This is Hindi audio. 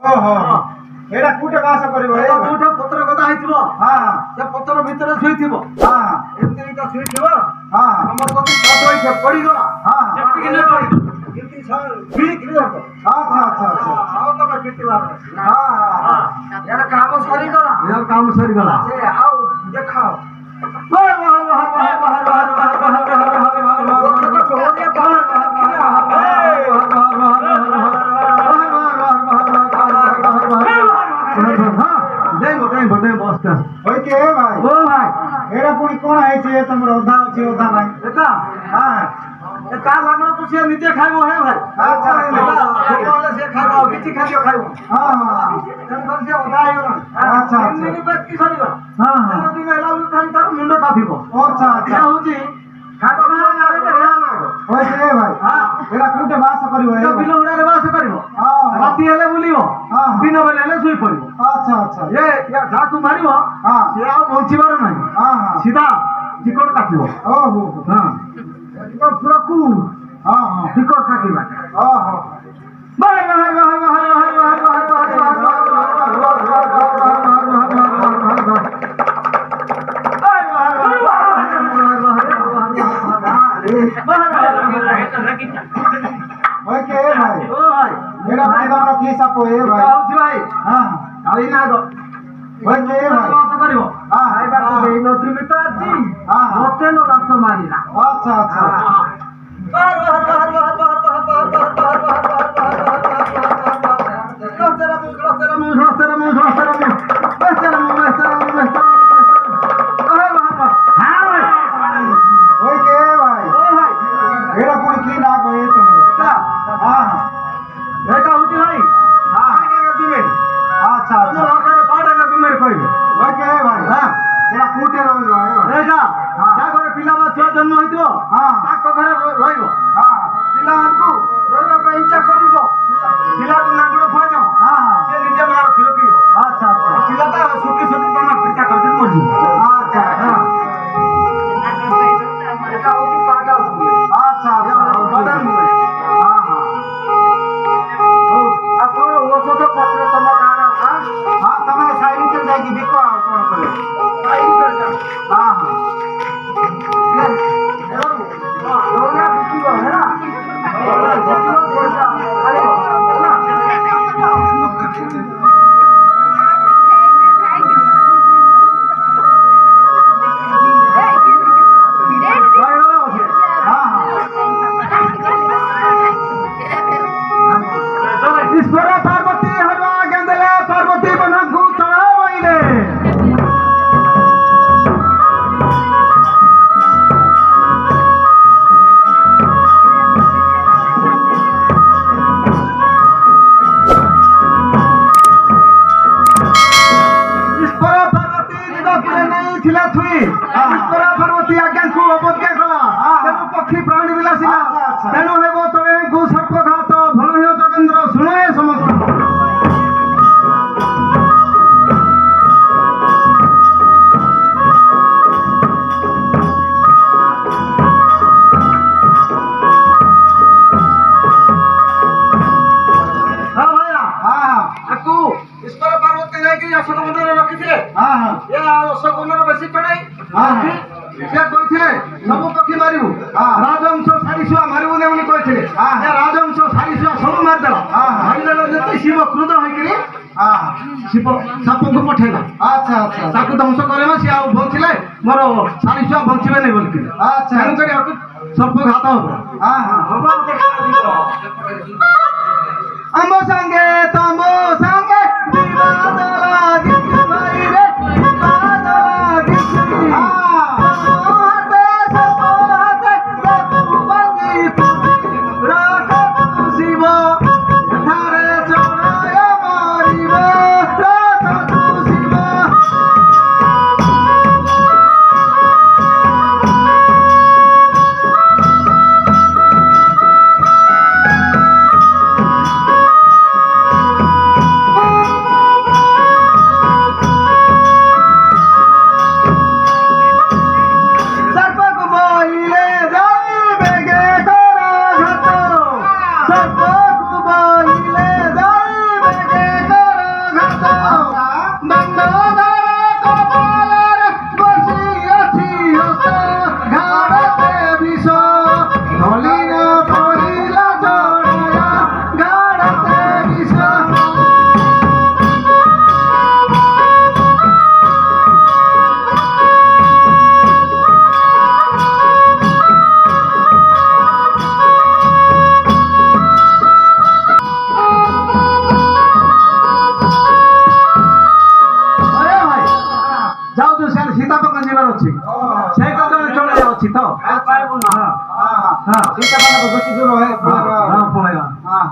ଓହୋ ଏଟା କୋଉଟେ ବାସ କରିବ ଏଟା ଯୋଉଟା ପତ୍ର ଗଦା ହେଇଥିବ ହଁ ସେ ପତ୍ର ଭିତରେ ଶୋଇଥିବ ହଁ ଏମିତି ଏଇଟା ଶୋଇଥିବ ହଁ ଆମର ଯଦି ଛାତ ହେଇছে ପଡ଼ିଗଲା ହଁ ଯେତିକି ନେ ପଡ଼ିବ ଏମିତି ଭିଡ଼ିକି ରଖ ଆଚ୍ଛା ଆଚ୍ଛା ଆଚ୍ଛା ଆଉ ତମେ ପିଟିବାର ହଁ ହଁ ଏଟା କାମ ସରିଗଲା ଏଟା କାମ ସରିଗଲା ସେ ଆଉ ଦେଖାଅ ओके भाई ओ भाई एरा पुणी कोण आइছে तमरो ओधा अछि ओधा नाही एका हां ए का लागनो तो से निते खाइबो हे भाई अच्छा बोले से खाइबो किछि खाइबो खाइबो हां हां तन से ओधा आइगला अच्छा अच्छा दिन बाद की सरिबो हां हां दिन एला खाली तार मुंडो ताथिबो अच्छा अच्छा या होची खाइबो ना आरे के ध्यान लागो ओके भाई हां एरा कोटे बास करिवो तो बिलो उडारे बास करिवो हां राती हेले बुलिवो हां दिन बेले हेले सुई पड़िवो अच्छा अच्छा ये या झाकू मारिवो हां से आ पहुंचीबार नाही हां हां सीधा टिकट काटिवो ओहो हां तो पूरा कू हां हां टिकट काटिबा ओहो बाहर बाहर बाहर बाहर बाहर बाहर ओके भाई ओ भाई एरा पुणी तमरो की सापो हे भाई आउची भाई हां काली नाग ओके भाई बात करिवो हां खाइबा तो देई नथि मिटा जी हां हां मते नो रात मारिला अच्छा अच्छा बाहर बाहर बाहर बाहर बाहर बाहर बाहर बाहर ओके भाई एरा पुणी की ना गए तमरो हां हां एटा होती भाई हां आगे तुमे अच्छा तुम अच्छा आगे पाड़े का तुमे कहबो ओके भाई हां एरा कोटे रहलो है एटा हां जा घरे पिला बा छुआ जन्म होइतो हां ताको घरे रहइबो हां पिला मानकू रहबा पे इच्छा करिबो पिला को नागुडो खुआ जाओ हां से निजे मार खिरो पियो अच्छा अच्छा पिला ता सुकी सुकी तमा पिता करते मरजी अच्छा हां एटा होती पाटा अच्छा अच्छा पाटा हां हां हो आपण ओसो पत्र तमा गाना हां हां तमे साइड चल जाएगी बिको कोन करे आई कर जा हां हां दोना बिकिबो है ना बिकिबो पैसा अरे ना ईश्वर पार्वती हरवा गेंदले पार्वती बनंगू चढ़ावइले ईश्वर पार्वती निदापुरे नहीं थिला थुई ईश्वर पार्वती आज्ञाକୁ ଅବଜ୍ଞା କଲା ତେଣୁ ପକ୍ଷୀ ପ୍ରାଣୀ ବିଲାସିଲା ତେଣୁ ହେବ ତଳେ ଗୁ ସର୍ପଘାତ ଭଣୟ ଯୋଗେନ୍ଦ୍ର ଶୁଣେ ସମସ୍ତ हां भाईरा हां আকু ईश्वर पार्वती ଯାଇକି ଅଶୋକ ମନ୍ଦିରରେ ରଖିଥିଲେ हां हां ଏ ଅଶୋକ ମନ୍ଦିର ବେଶୀ ଚଢାଇ हां ସେ କହିଥିଲେ ସବୁ ପକ୍ଷୀ ମାରିବୁ ରାଜହଂସ ସାରିସୁଆ ମାରିବୁନି ବୋଲି କହିଥିଲେ ଏ ରାଜହଂସ ସାରିସୁଆ ସବୁ ମାରିଦେଲା ମାରିଦେଲା ଯେତେ ଶିବ କ୍ରୋଧ ହେଇକିରି हां ଶିବ ସାପକୁ ପଠେଇଲା अच्छा अच्छा ତାକୁ ଧ୍ୱଂସ କରିବା ସିଏ ଆଉ ବଞ୍ଚିଲେ ମୋର ସାରିସୁଆ ବଞ୍ଚିବେନି ବୋଲିଥିଲେ अच्छा ତେଣୁକରି ଆକୁ ସର୍ପ ଘାତ ହବ हां हां ଆମ ସାଙ୍ଗେ ତମ ସାଙ୍ଗେ ବିବାଦ ଲାଗିଛି ଭାଇ ରେ ବିବାଦ ଲାଗିଛି ହାତେ ସପ ହାତେ ଦେବୁ ବନ୍ଦୀ ରଖ ଶିବ ଏଠାରେ ଚଣାୟ ମାରିବ ରଖ ଶିବ ଯାଉଛୁ ସେ ସୀତାପଙ୍କ ଯିବାର ଅଛି ସେଇ ଜଣେ ଚଳେ ଅଛି ତ सीता बेसी दूर है ହଁ ପଳେଇବା हाँ